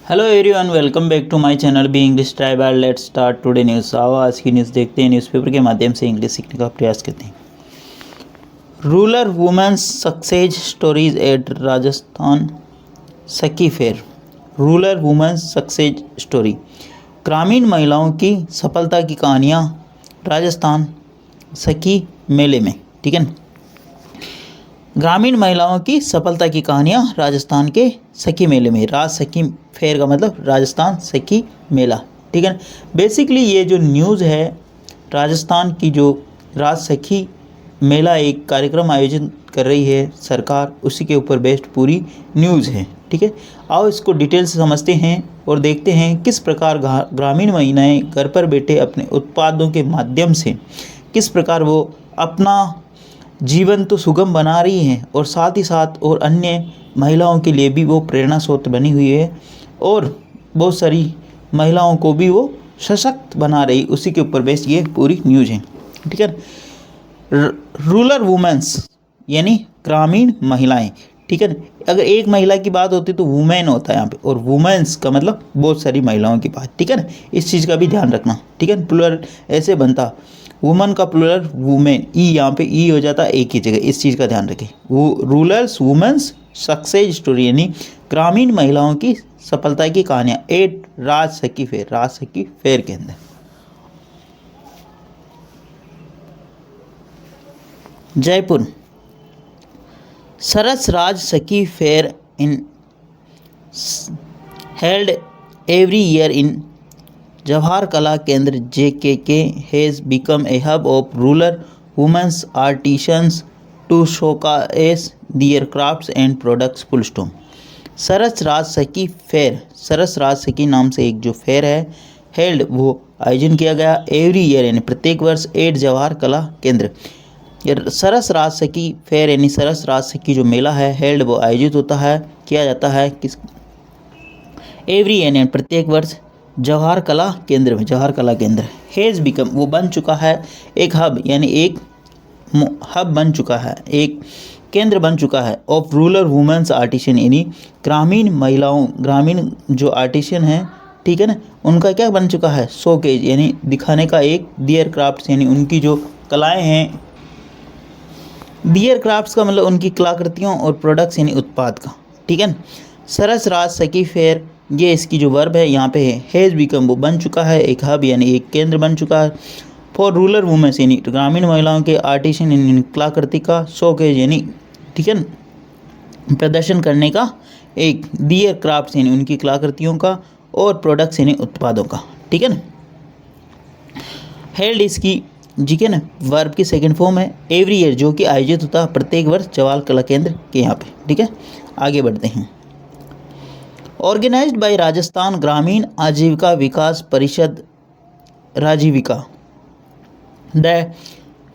Hello everyone, welcome back to my channel B English tribal. Let's start today news. आओ आज की news देखते हैं। न्यूज़पेपर के माध्यम से इंग्लिश सीखने का प्रयास करते हैं। Rural women's success stories at Rajasthan Sakhi fair. Rural women's success story, ग्रामीण महिलाओं की सफलता की कहानियाँ राजस्थान सखी मेले में। ठीक है, ग्रामीण महिलाओं की सफलता की कहानियाँ राजस्थान के सखी मेले में। राज सखी फेयर का मतलब राजस्थान सखी मेला। ठीक है, बेसिकली ये जो न्यूज़ है, राजस्थान की जो राज सखी मेला एक कार्यक्रम आयोजित कर रही है सरकार, उसी के ऊपर बेस्ड पूरी न्यूज़ है। ठीक है, आओ इसको डिटेल से समझते हैं और देखते हैं किस प्रकार ग्रामीण महिलाएं घर पर बैठे अपने उत्पादों के माध्यम से किस प्रकार वो अपना जीवन तो सुगम बना रही हैं और साथ ही साथ और अन्य महिलाओं के लिए भी वो प्रेरणा स्रोत बनी हुई है और बहुत सारी महिलाओं को भी वो सशक्त बना रही, उसी के ऊपर बेस्ड ये पूरी न्यूज़ है। ठीक है, रूरल वुमेन्स यानी ग्रामीण महिलाएं। ठीक है, अगर एक महिला की बात होती तो वुमेन होता है यहाँ पे, और वुमेन्स का मतलब बहुत सारी महिलाओं की बात। ठीक है ना, इस चीज़ का भी ध्यान रखना। ठीक है, प्लूरल ऐसे बनता, वुमन का प्लूरल वुमेन, ई यहाँ पे ई हो जाता एक ही जगह, इस चीज़ का ध्यान रखें। वो रूरल्स वुमेन्स सक्सेस स्टोरी यानी ग्रामीण महिलाओं की सफलता की कहानियाँ एट राज सखी फेयर के अंदर। जयपुर सरस Raj Sakhi fair in held every year in Jawahar कला केंद्र JKK has become a hub of rural women's artisans to showcase their crafts and products. Full stop. Saras Raj Sakhi fair, सरस राज सखी नाम से एक जो फेयर है, हेल्ड वो आयोजन किया गया एवरी ईयर यानी प्रत्येक वर्ष एट जवाहर कला केंद्र। सरस राज सखी फेयर यानी सरस राज सखी जो मेला है, हेल्ड वो आयोजित होता है, किया जाता है किस एवरी ईयर यानी प्रत्येक वर्ष जवाहर कला केंद्र में। जवाहर कला केंद्र हैज़ बिकम वो बन चुका है एक हब यानी एक हब बन चुका है, एक केंद्र बन चुका है ऑफ रूरल वुमेन्स आर्टिशन यानी ग्रामीण महिलाओं, ग्रामीण जो आर्टिशन हैं, ठीक है ना, उनका क्या बन चुका है, शोकेज यानी दिखाने का एक, दियर क्राफ्ट्स यानी उनकी जो कलाएँ हैं, दियर क्राफ्ट्स का मतलब उनकी कलाकृतियों, और प्रोडक्ट्स यानी उत्पाद का। ठीक है, सरस राज सखी फेयर ये इसकी जो वर्ब है यहाँ पे है, हैज़ बिकम वो बन चुका है एक हब यानी एक केंद्र बन चुका है फॉर रूरल वुमेन्स यानी ग्रामीण महिलाओं के आर्टिशन यानी कलाकृति का, शोकेज यानी ठीक है प्रदर्शन करने का, एक दियर क्राफ्ट्स यानी उनकी कलाकृतियों का, और प्रोडक्ट्स यानी उत्पादों का। ठीक है ना, हेल्ड इसकी जी के ना वर्ब की सेकंड फॉर्म है एवरी ईयर जो कि आयोजित होता है प्रत्येक वर्ष जवाहर कला केंद्र के यहाँ पे। ठीक है, आगे बढ़ते हैं। ऑर्गेनाइज्ड बाय राजस्थान ग्रामीण आजीविका विकास परिषद Rajeevika, the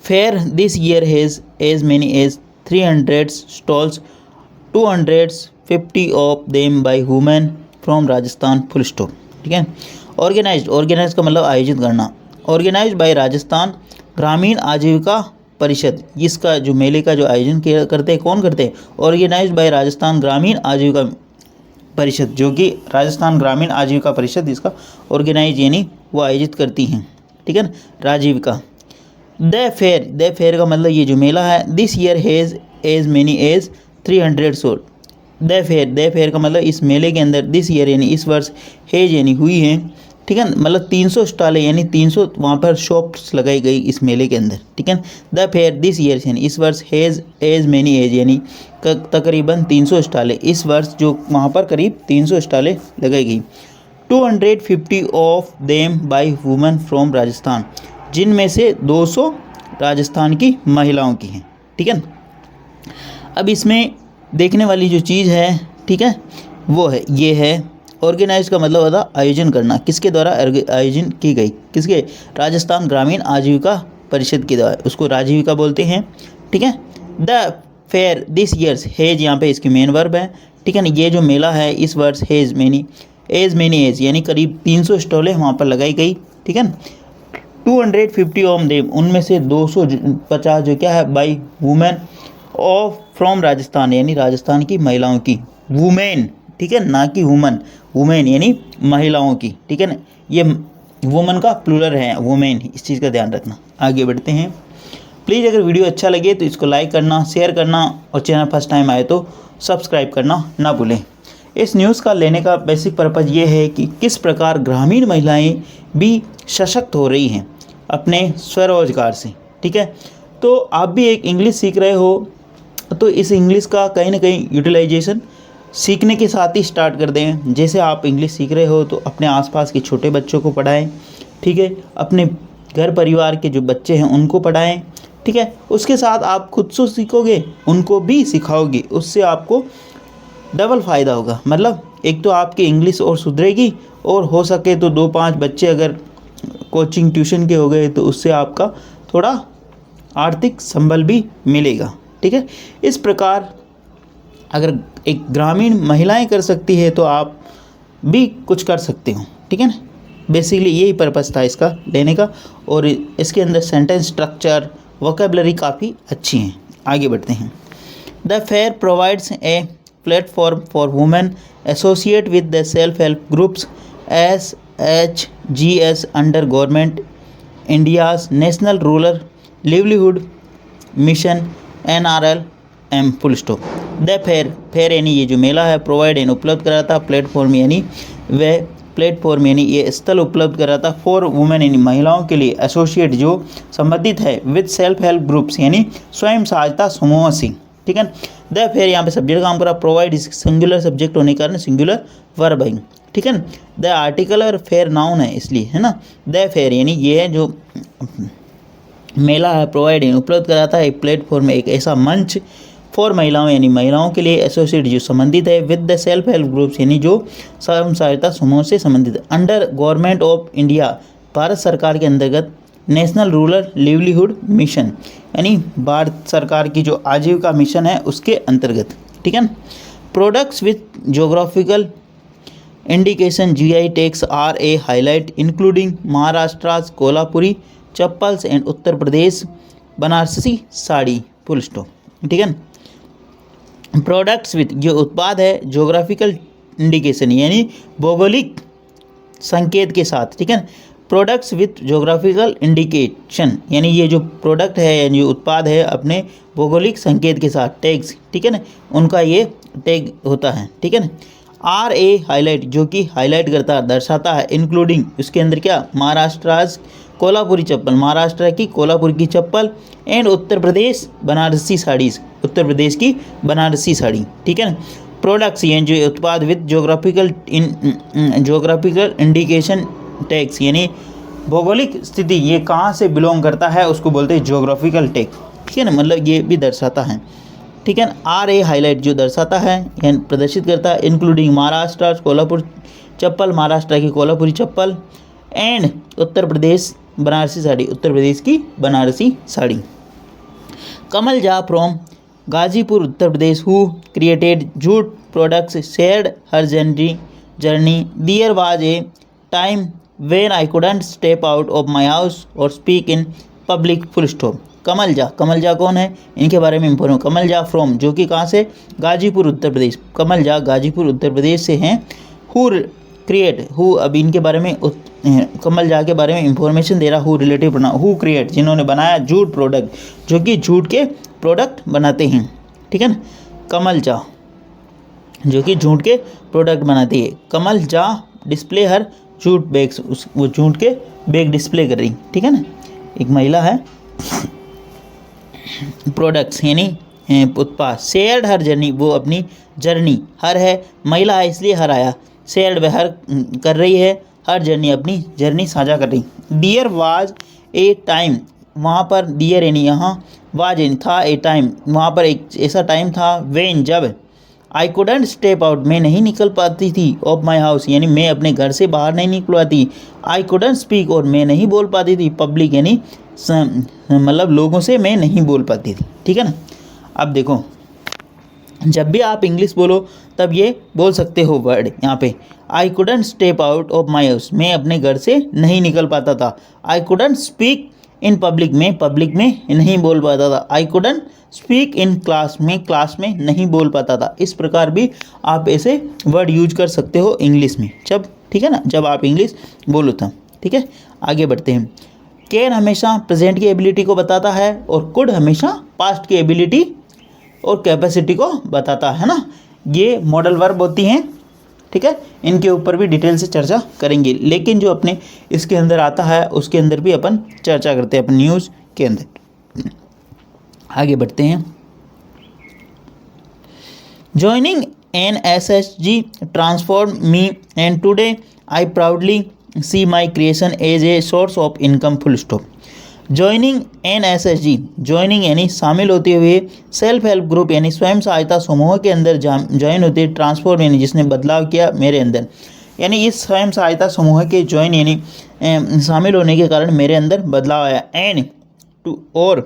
fair this year has as many as 300 stalls, 250 of them by women from Rajasthan. Full stop. ठीक है, ऑर्गेनाइज का मतलब आयोजित करना। ऑर्गेनाइज्ड बाय राजस्थान ग्रामीण आजीविका परिषद, इसका जो मेले का जो आयोजन करते हैं, कौन करते हैं, ऑर्गेनाइज्ड बाय राजस्थान ग्रामीण आजीविका परिषद, जो कि राजस्थान ग्रामीण आजीविका परिषद इसका ऑर्गेनाइज यानी वो आयोजित करती हैं। ठीक है ना, राजीविका। द फेयर का मतलब ये जो मेला है, this year has as many as 300 सोल। द फेयर का मतलब इस मेले के अंदर, दिस ईयर यानी इस वर्ष, हैज यानी हुई है, ठीक है, मतलब 300 स्टॉलें यानी 300 वहाँ पर शॉप्स लगाई गई इस मेले के अंदर। ठीक है, द फेयर दिस ईयर यानी इस वर्ष, हैज़ एज मेनी एज यानी तकरीबन 300 स्टॉलें, इस वर्ष जो वहाँ पर करीब 300 स्टॉलें लगाई गई। 250 of them by women from Rajasthan, जिनमें से 200 राजस्थान की महिलाओं की हैं। ठीक है, अब इसमें देखने वाली जो चीज़ है, ठीक है, वो है ये है ऑर्गेनाइज का मतलब होता आयोजन करना, किसके द्वारा आयोजन की गई, किसके, राजस्थान ग्रामीण आजीविका परिषद के द्वारा, उसको राजीविका बोलते हैं। ठीक है, the fair this years, has यहाँ पे इसकी मेन वर्ब है। ठीक है ना, ये जो मेला है इस वर्ष, हैज मेनी एज यानी करीब 300 स्टॉलें वहाँ पर लगाई गई। ठीक है ना, 250 ऑफ देम उनमें से 250 जो क्या है by women of from Rajasthan यानी राजस्थान की महिलाओं की, वुमेन ठीक है, ना कि वुमेन यानी महिलाओं की, ठीक है ना, ये वुमन का प्लूरल है वुमेन, इस चीज़ का ध्यान रखना। आगे बढ़ते हैं। प्लीज़ अगर वीडियो अच्छा लगे तो इसको लाइक करना, शेयर करना और चैनल फर्स्ट टाइम आए तो सब्सक्राइब करना ना भूलें। इस न्यूज़ का लेने का बेसिक पर्पज़ ये है कि किस प्रकार ग्रामीण महिलाएं भी सशक्त हो रही हैं अपने स्वरोजगार से, ठीक है। तो आप भी एक इंग्लिश सीख रहे हो तो इस इंग्लिश का कहीं ना कहीं यूटिलाइजेशन सीखने के साथ ही स्टार्ट कर दें। जैसे आप इंग्लिश सीख रहे हो तो अपने आसपास के छोटे बच्चों को पढ़ाएं, ठीक है, अपने घर परिवार के जो बच्चे हैं उनको पढ़ाएं, ठीक है। उसके साथ आप खुद से सीखोगे, उनको भी सिखाओगे, उससे आपको डबल फ़ायदा होगा। मतलब एक तो आपकी इंग्लिश और सुधरेगी और हो सके तो 2-5 बच्चे अगर कोचिंग ट्यूशन के हो गए तो उससे आपका थोड़ा आर्थिक संबल भी मिलेगा, ठीक है। इस प्रकार अगर एक ग्रामीण महिलाएं कर सकती है तो आप भी कुछ कर सकते हो, ठीक है ना। बेसिकली यही पर्पस था इसका लेने का, और इसके अंदर सेंटेंस स्ट्रक्चर, वोकेबलरी काफ़ी अच्छी हैं। आगे बढ़ते हैं। The fair provides a platform for women associate with the self help groups SHGs under government India's national rural livelihood mission NRLM full stop. The fair यानी ये जो मेला है, प्रोवाइड यानी उपलब्ध कराता, प्लेटफॉर्म यानी वह प्लेटफॉर्म यानी ये स्थल उपलब्ध कराता, फॉर वुमेन यानी महिलाओं के लिए, एसोसिएट जो संबंधित है, विद सेल्फ हेल्प ग्रुप्स यानी स्वयं सहायता समूह से, ठीक है। द फेयर यहाँ पे सब्जेक्ट काम करा, प्रोवाइड सिंगुलर सब्जेक्ट होने के कारण सिंगुलर वर्ब है, ठीक है। द आर्टिकल और फेयर नाउन है इसलिए, है ना। द फेयर यानी ये है जो मेला है, प्रोवाइड उपलब्ध कराता है, एक प्लेटफॉर्म एक ऐसा मंच, फॉर महिलाओं यानी महिलाओं के लिए, एसोसिएट जो संबंधित है, with the self help groups यानी जो स्वयं सहायता समूह से संबंधित है, under government of India Bharat सरकार के अंतर्गत, नेशनल रूरल लिवलीहुड मिशन यानी भारत सरकार की जो आजीविका मिशन है उसके अंतर्गत, ठीक है। Products with geographical indication GI tags are a highlight including Maharashtra Kolhapuri chappals and Uttar Pradesh Banarasi sari full stop, ठीक है। प्रोडक्ट्स विथ जो उत्पाद है जोग्राफिकल इंडिकेशन यानी भौगोलिक संकेत के साथ, ठीक है। प्रोडक्ट्स विथ जोग्राफिकल इंडिकेशन यानी ये जो प्रोडक्ट है यानी जो उत्पाद है अपने भौगोलिक संकेत के साथ, टैग्स, ठीक है ना, उनका ये टैग होता है, ठीक है ना। RA हाईलाइट जो कि हाईलाइट करता है, दर्शाता है, इंक्लूडिंग उसके अंदर क्या, महाराष्ट्र कोल्हापुरी चप्पल, महाराष्ट्र की कोल्हापुर की चप्पल, एंड उत्तर प्रदेश बनारसी साड़ीज़, उत्तर प्रदेश की बनारसी साड़ी, ठीक है ना। प्रोडक्ट्स यानी जो उत्पाद विद जोग्राफिकल इंडिकेशन टैग्स यानी भौगोलिक स्थिति ये कहाँ से बिलोंग करता है उसको बोलते हैं जोग्राफिकल टैग, ठीक है ना, मतलब ये भी दर्शाता है, ठीक है ना। RA हाईलाइट जो दर्शाता है यानी प्रदर्शित करता है, इंक्लूडिंग महाराष्ट्र कोल्हापुर चप्पल, महाराष्ट्र की कोल्हापुरी चप्पल, एंड उत्तर प्रदेश बनारसी साड़ी, उत्तर प्रदेश की Banarasi sari. Kamal Jha from Ghazipur Uttar Pradesh who created jute products shared her journey there was a time when I couldn't step out of my house और speak in public full stop. Kamal Jha कौन है, इनके बारे में इंफॉर्म। कमल झा फ्रॉम जो कि कहाँ से, गाजीपुर उत्तर प्रदेश, कमल झा गाजीपुर उत्तर प्रदेश से हैं। हु अब इनके बारे में कमल झा के बारे में इंफॉर्मेशन दे रहा, हु रिलेटिव बना, हु क्रिएट जिन्होंने बनाया जूट प्रोडक्ट जो कि जूट के प्रोडक्ट बनाते हैं, ठीक है ना। कमल झा जो कि जूट के प्रोडक्ट बनाती है। कमल झा डिस्प्ले हर जूट बैग्स, वो जूट के बैग डिस्प्ले कर रही, ठीक है ना, एक महिला है। प्रोडक्ट्स यानी उत्पाद, शेयर्ड हर जर्नी वो अपनी जर्नी, हर है महिला है इसलिए हर आया, शेयर्ड वह हर कर रही है, हर जर्नी अपनी जर्नी साझा कर रही। डियर वाज ए टाइम, वहाँ पर डियर यानी यहाँ, वाज यानी था, ए टाइम वहाँ पर एक ऐसा टाइम था, वेन जब, आई कुडंट स्टेप आउट मैं नहीं निकल पाती थी, ऑफ माई हाउस यानी मैं अपने घर से बाहर नहीं निकल पाती, आई कुडंट स्पीक और मैं नहीं बोल पाती थी, पब्लिक यानी मतलब लोगों से मैं नहीं बोल पाती थी, ठीक है ना। अब देखो जब भी आप इंग्लिश बोलो तब ये बोल सकते हो वर्ड यहाँ पे, आई couldn't step out of my house मैं अपने घर से नहीं निकल पाता था, I couldn't speak in public में नहीं बोल पाता था। I couldn't speak in class में नहीं बोल पाता था। इस प्रकार भी आप ऐसे वर्ड यूज कर सकते हो इंग्लिश में, जब ठीक है ना, जब आप इंग्लिश बोलो था। ठीक है, आगे बढ़ते हैं। कैन हमेशा प्रेजेंट की एबिलिटी को बताता है और कुड हमेशा पास्ट की एबिलिटी और कैपेसिटी को बताता है ना। ये मॉडल वर्ब होती हैं। ठीक है, इनके ऊपर भी डिटेल से चर्चा करेंगे, लेकिन जो अपने इसके अंदर आता है उसके अंदर भी अपन चर्चा करते हैं अपन न्यूज़ के अंदर। आगे बढ़ते हैं। Joining N S S G transform me and today I proudly see my creation as a source of income, full stop. Joining N S S G, joining यानी शामिल होते हुए, सेल्फ हेल्प ग्रुप यानी स्वयं सहायता समूह के अंदर ज्वाइन होते, ट्रांसफॉर्म यानी जिसने बदलाव किया मेरे अंदर, यानी इस स्वयं सहायता समूह के ज्वाइन यानी शामिल होने के कारण मेरे अंदर बदलाव आया। एंड और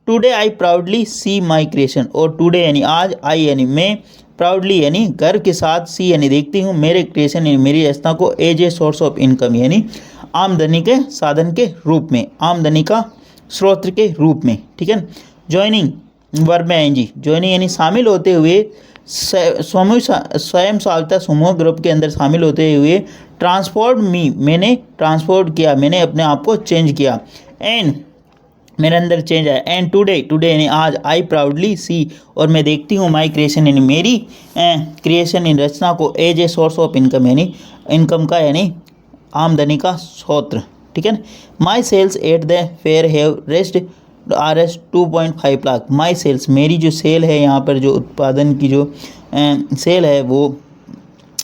today I proudly see my creation, और टुडे यानी आज, आई यानी मैं, प्राउडली यानी गर्व के साथ, सी यानी देखती हूँ, मेरे क्रिएशन यानी मेरी रचना को, as a source of income यानी आमदनी के साधन के रूप में, आमदनी का स्रोत के रूप में। ठीक है, ज्वाइनिंग वर्ब में आएंगी, ज्वाइनिंग यानी शामिल होते हुए, स्वयं सहायता समूह ग्रुप के अंदर शामिल होते हुए, ट्रांसफॉर्म मी मैंने ट्रांसफॉर्म किया, मैंने अपने आप को चेंज किया, एंड मेरे अंदर चेंज आया, एंड टुडे यानी आज, आई प्राउडली सी और मैं देखती हूँ, माई क्रिएशन यानी मेरी क्रिएशन इन रचना को, as a source of income यानी इनकम का यानी आमदनी का स्रोत। ठीक है, my sales at the fair have rest RS 2.5 lakh. My sales मेरी जो सेल है, यहाँ पर जो उत्पादन की जो सेल है वो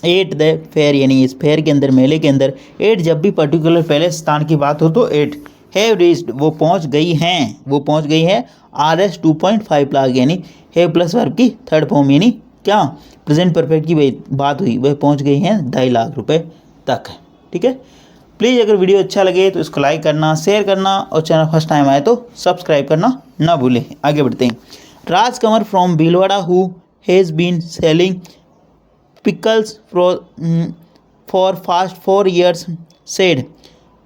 एट द फेयर यानी इस फेयर के अंदर, मेले के अंदर, एट जब भी पर्टिकुलर पहले स्थान की बात हो तो एट, हैव रीच्ड वो पहुँच गई हैं, RS 2.5 लाख यानी हैव प्लस वर्ब की थर्ड फॉर्म यानी क्या, प्रेजेंट परफेक्ट की बात हुई, वह पहुँच गई हैं 2.5 लाख रुपए तक। ठीक है, प्लीज़ अगर वीडियो अच्छा लगे तो इसको लाइक करना, शेयर करना और चैनल फर्स्ट टाइम आए तो सब्सक्राइब करना ना भूलें। आगे बढ़ते हैं। Raj Kanwar from Bhilwara who has been selling pickles for past 4 years said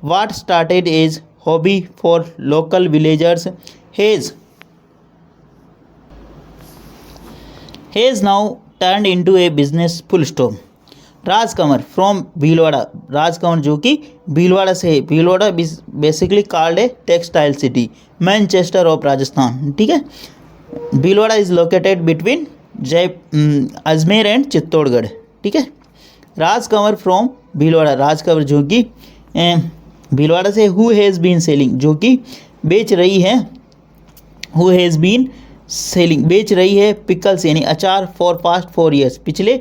what started as hobby for local villagers has now turned into a business, full stop। Raj Kanwar from Bhilwara, Raj Kanwar जो कि भीलवाड़ा से है, Bhilwara basically called a textile city, Manchester of Rajasthan. ठीक है, Bhilwara is located between Ajmer and Chittorgarh. ठीक है, Raj Kanwar from Bhilwara, Raj Kanwar जो कि भीलवाड़ा से, हु हैज़ बीन सेलिंग जो कि बेच रही है, हु हैज़ बीन सेलिंग बेच रही है, पिकल्स यानी अचार, फॉर पास्ट 4 years पिछले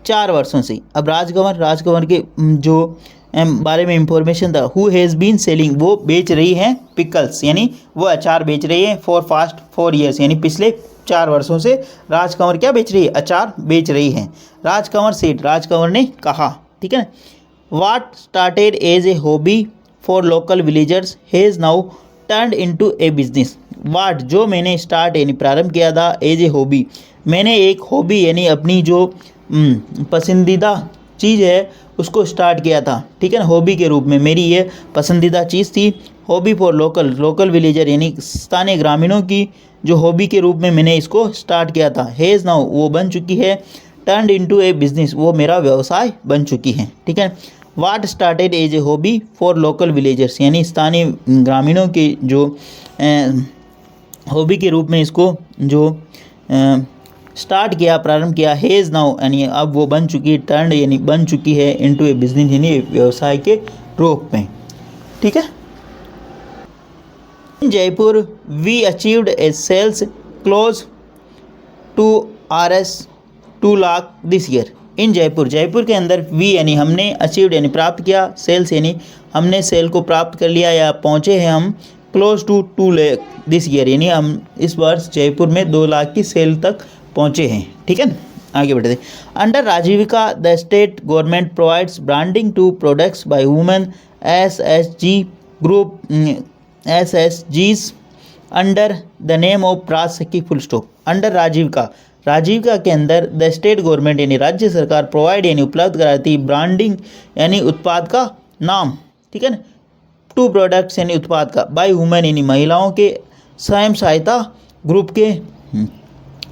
4 वर्षों से। अब राजकंवर के जो बारे में इंफॉर्मेशन था, हु हैज़ बीन सेलिंग वो बेच रही हैं पिकल्स यानी वो अचार बेच रही है, फॉर पास्ट 4 years यानी पिछले 4 वर्षों से राजकंवर क्या बेच रही है, अचार बेच रही है। राजकंवर सेड राजकंवर ने कहा। ठीक है, what started as a hobby for local villagers has now turned into a business. What जो मैंने स्टार्ट यानी प्रारंभ किया था, एज ए हॉबी मैंने एक हॉबी यानी अपनी जो पसंदीदा चीज़ है उसको स्टार्ट किया था। ठीक है ना, हॉबी के रूप में मेरी ये पसंदीदा चीज़ थी। हॉबी फॉर लोकल विलेजर यानी स्थानीय ग्रामीणों की जो हॉबी के रूप में मैंने इसको स्टार्ट किया था। हैज़ नाउ वो बन चुकी है, टर्न्ड इनटू ए बिजनेस वो मेरा व्यवसाय बन चुकी है। ठीक है, what started as a hobby for local villagers यानी स्थानीय ग्रामीणों की जो हॉबी के रूप में इसको जो स्टार्ट किया, प्रारंभ किया, हैज़ नाउ यानी अब वो बन चुकी है, टर्न्ड यानी बन चुकी है, इनटू ए बिजनेस यानी व्यवसाय के रूप में। ठीक है, in Jaipur we achieved a sales close to RS 2 lakh this year. In Jaipur के अंदर वी यानी हमने, अचीव्ड यानी प्राप्त किया, सेल्स यानी हमने सेल को प्राप्त कर लिया या पहुँचे हैं हम, close to 2 lakh this year यानी हम इस वर्ष जयपुर में 2 लाख की सेल तक पहुँचे हैं। ठीक है, आगे बढ़ते हैं। Under Rajeevika the state government provides branding to products by women SSG group SSGs under the name of Raj Sakhi, full stop. Under Rajeevika के अंदर द स्टेट गवर्नमेंट यानी राज्य सरकार प्रोवाइड यानी उपलब्ध कराती, ब्रांडिंग यानी उत्पाद का नाम। ठीक है ना, टू प्रोडक्ट्स यानी उत्पाद का, बाय वुमेन यानी महिलाओं के स्वयं सहायता ग्रुप के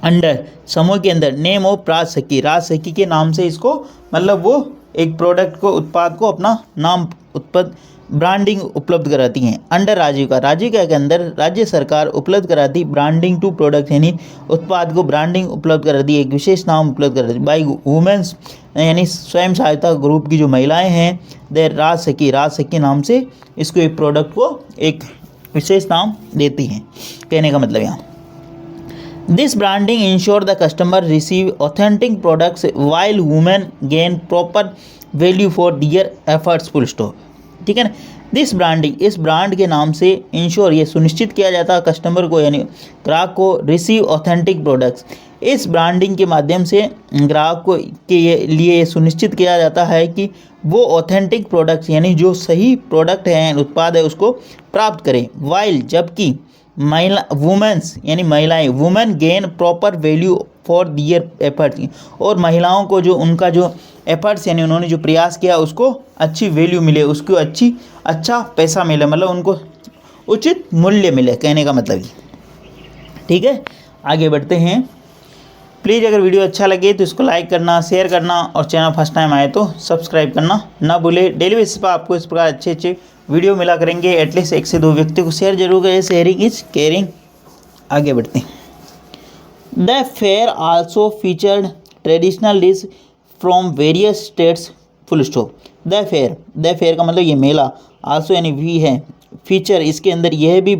अंडर, समूह के अंदर, नेम ऑफ राज सखी, राज सखी के नाम से इसको, मतलब वो एक प्रोडक्ट को, उत्पाद को अपना नाम उत्पाद ब्रांडिंग उपलब्ध कराती हैं। अंडर राजीविका, राजीविका के अंदर राज्य सरकार उपलब्ध कराती ब्रांडिंग टू प्रोडक्ट यानी उत्पाद को ब्रांडिंग उपलब्ध कराती है, एक विशेष नाम उपलब्ध कराती बाई वुमेन्स यानी स्वयं सहायता ग्रुप की जो महिलाएं हैं, दे राज सखी, राज सखी नाम से इसको एक प्रोडक्ट को एक विशेष नाम देती हैं। कहने का मतलब यहाँ this branding ensure the customer receive authentic products while women gain proper value for their efforts, full stop. ठीक है ना। दिस ब्रांडिंग, इस ब्रांड के नाम से इंश्योर ये सुनिश्चित किया जाता है कस्टमर को यानी ग्राहक को रिसीव ऑथेंटिक प्रोडक्ट्स, इस ब्रांडिंग के माध्यम से ग्राहक को के लिए सुनिश्चित किया जाता है कि वो ऑथेंटिक प्रोडक्ट्स यानी जो सही प्रोडक्ट है उत्पाद है उसको प्राप्त करें। वाइल जबकि महिला वुमेन्स यानी महिलाएं, women gain proper value for their efforts, और महिलाओं को जो उनका जो एफर्ट्स यानी उन्होंने जो प्रयास किया उसको अच्छी वैल्यू मिले, उसको अच्छा पैसा मिले, मतलब उनको उचित मूल्य मिले, कहने का मतलब ये। ठीक है, आगे बढ़ते हैं। प्लीज़ अगर वीडियो अच्छा लगे तो इसको लाइक करना, शेयर करना और चैनल फर्स्ट टाइम आए तो सब्सक्राइब करना ना भूले। डेली बेसिस पर आपको इस प्रकार अच्छे वीडियो मिला करेंगे, एटलीस्ट 1 से 2 व्यक्ति को शेयर जरूर करें, शेयरिंग इज केयरिंग। आगे बढ़ते हैं। The fair also featured traditional dish from various states, full stop. The fair का मतलब ये मेला, आल्सो यानी भी है, फीचर इसके अंदर यह भी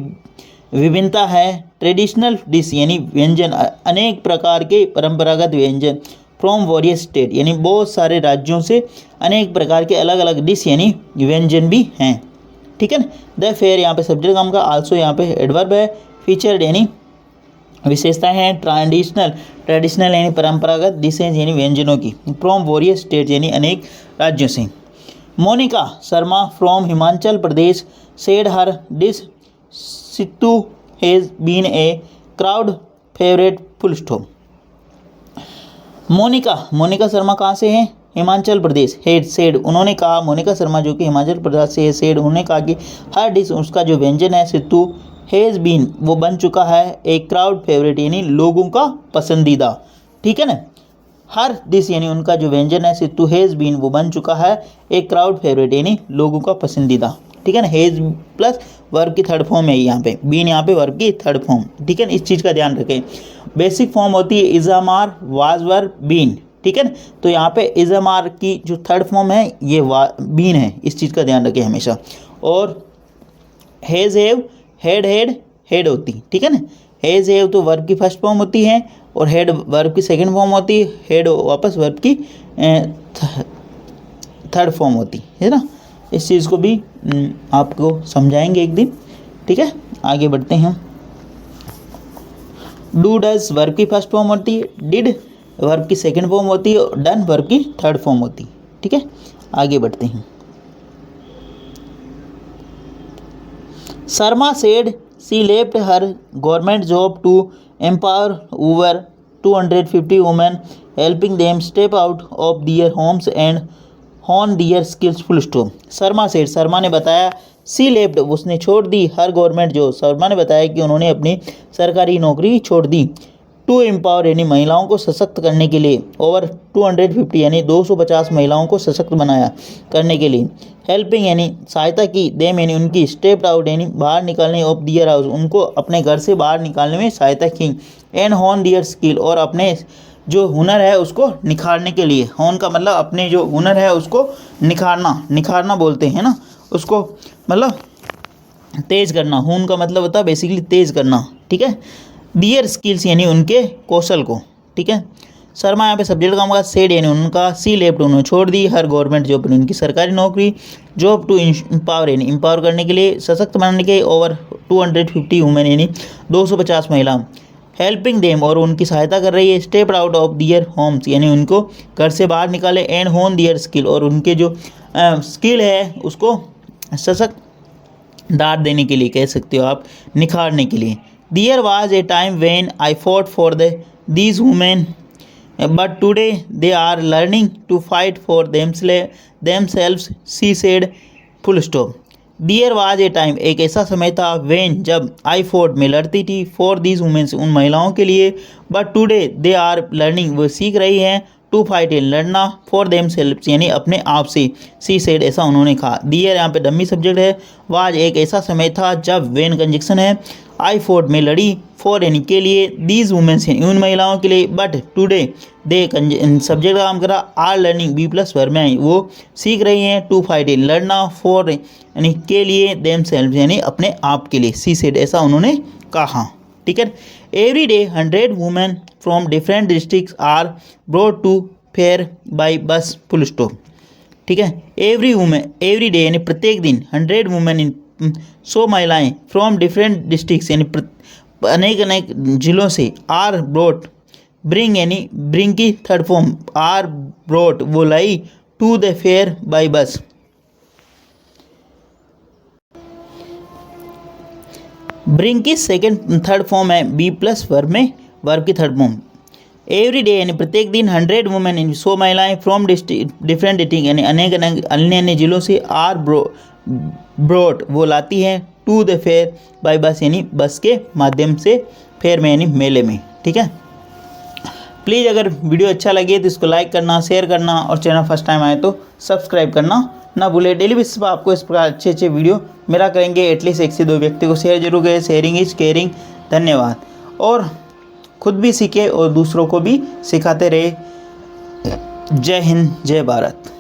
विभिन्नता है, ट्रेडिशनल डिश यानी व्यंजन, अनेक प्रकार के परंपरागत व्यंजन, फ्रॉम वेरियस स्टेट यानी बहुत सारे राज्यों से अनेक प्रकार के अलग अलग डिश यानी व्यंजन भी हैं। ठीक है ना। द फेयर यहाँ पे सब्जेक्ट काम का, आल्सो यहाँ पे एडवर्ब है, फीचर्ड यानी विशेषताएं हैं, ट्रेडिशनल यानी परंपरागत, डिशेज यानी व्यंजनों की, फ्रॉम वेरियस स्टेट यानी अनेक राज्यों से। Monika Sharma from Himachal Pradesh said her dish Sittu has been a crowd favourite, full stop. Monika Sharma कहाँ से हैं? हिमाचल प्रदेश। सेड उन्होंने कहा, मोनिका शर्मा जो कि हिमाचल प्रदेश से है, सेड उन्होंने कहा कि हर डिश उसका जो व्यंजन है सित्तू हैज़ बीन वो बन चुका है, एक क्राउड फेवरेट यानी लोगों का पसंदीदा। ठीक है ना। हर डिश यानी उनका जो व्यंजन है सित्तू हैज़ बीन वो बन चुका है, एक क्राउड फेवरेट यानी लोगों का पसंदीदा। ठीक है ना। हैज़ प्लस वर्ब की थर्ड फॉर्म है यहाँ पे, बीन यहाँ पे वर्ब की थर्ड फॉर्म। ठीक है ना, इस चीज़ का ध्यान रखें। बेसिक फॉर्म होती है इज़ामार वाज वर बीन। ठीक है ना, तो यहाँ पे इज़ामार की जो थर्ड फॉर्म है ये बीन है, इस चीज़ का ध्यान रखें हमेशा। और हैज़ हैव हेड होती। ठीक है ना। हैज़ हैव तो वर्ब की फर्स्ट फॉर्म होती है और हेड वर्ब की सेकंड फॉर्म होती है, हेड वापस वर्ब की थर्ड फॉर्म होती है ना। इस चीज़ को भी आपको समझाएंगे एक दिन। ठीक है, आगे बढ़ते हैं। डू डज वर्ब की फर्स्ट फॉर्म होती है, डिड वर्ब की सेकंड फॉर्म होती है और डन वर्ब की थर्ड फॉर्म होती है। ठीक है, आगे बढ़ते हैं। Sharma said she left her government job to empower over 250 women, helping them step out of their homes and hone their skills, full stop. Sharma ने बताया, सी लेफ्ट उसने छोड़ दी, हर गवर्नमेंट जॉब शर्मा ने बताया कि उन्होंने अपनी सरकारी नौकरी छोड़ दी, टू एम्पावर यानी महिलाओं को सशक्त करने के लिए, ओवर 250 यानी 250 महिलाओं को सशक्त बनाया करने के लिए, हेल्पिंग यानी सहायता की, देम यानी उनकी, स्टेप्ड आउट यानी बाहर निकालने, ऑफ दियर हाउस उनको अपने घर से बाहर निकालने में सहायता की, एंड हॉन दियर स्किल और अपने जो हुनर है उसको निखारने के लिए। हॉन का मतलब अपने जो हुनर है उसको निखारना बोलते हैं ना, उसको मतलब तेज़ करना। हून का मतलब होता है बेसिकली तेज़ करना। ठीक है, दियर स्किल्स यानी उनके कौशल को। ठीक है, शर्मा यहाँ पे सब्जेक्ट काम का, सेड यानी उनका, सी लेफ्ट उन्होंने छोड़ दी, हर गवर्नमेंट जॉब उनकी सरकारी नौकरी, जॉब टू एम्पावर यानी एम्पावर करने के लिए, सशक्त बनाने के, ओवर 250 वुमेन यानी 250 महिला, हेल्पिंग देम और उनकी सहायता कर रही है, step out of their homes यानी उनको घर से बाहर निकाले, एंड होन दियर स्किल और उनके जो स्किल है उसको सशक्त दार देने के लिए कह सकते हो आप, निखारने के लिए। There was a time when I fought for these women but today they are learning to fight for themselves, she said, full stop. There was a time, एक ऐसा समय था, वेन जब आई फोर्ड में लड़ती थी, फॉर दीज वुमेन्स, उन महिलाओं के लिए, but today they are learning, वो सीख रही हैं, टू फाइट इन, लड़ना, फॉर देम सेल्फ यानी अपने आप से, सी सेड ऐसा उन्होंने कहा। दियर यहाँ पे डमी सब्जेक्ट है, वाज एक ऐसा समय था जब, वेन कंजक्शन है, आई फोर्ड में लड़ी, फॉर यानी के लिए, दीज वुमेन्स यानी उन महिलाओं के लिए, बट टुडे दे सब्जेक्ट का काम करा, are learning B plus verb में आई, वो सीख रही हैं, टू फाइट इन लड़ना, फॉर यानी के लिए, देम सेल्फ यानी अपने आप के लिए, सी सेड ऐसा उन्होंने कहा। ठीक है। Every day 100 women from different district are brought to fair by bus, full stop. ठीक है। Every women, every day प्रत्येक दिन, 100 वुमेन इन 100 महिलाएं, फ्रॉम डिफरेंट डिस्ट्रिक्ट यानी अनेक अनेक जिलों से, आर ब्रॉट, ब्रिंग यानी ब्रिंग की थर्ड फॉर्म, आर ब्रॉट वो लाई, to the fair by bus. Bring की सेकेंड थर्ड फॉर्म है बी प्लस वर्ब में वर्ब की third form. Every day प्रत्येक दिन, 100 वुमेन यानी 100 महिलाएं, फ्रॉम डिफरेंट डिस्ट्रिक्ट यानी अनेक अनेक अन्य अन्य जिलों से, आर ब्रॉट वो लाती हैं, टू द फेयर बाई बस यानी बस के माध्यम से, फेयर में यानी मेले में। ठीक है। प्लीज़ अगर वीडियो अच्छा लगे तो इसको लाइक करना, शेयर करना और चैनल फर्स्ट टाइम आए तो सब्सक्राइब करना ना भूले। डेली बेसिस पर आपको इस प्रकार अच्छे अच्छे वीडियो मेरा करेंगे, एटलीस्ट 1 से 2 व्यक्ति को शेयर जरूर करें। Sharing is caring. धन्यवाद। और खुद भी सीखे और दूसरों को भी सिखाते रहे। जय हिंद, जय भारत।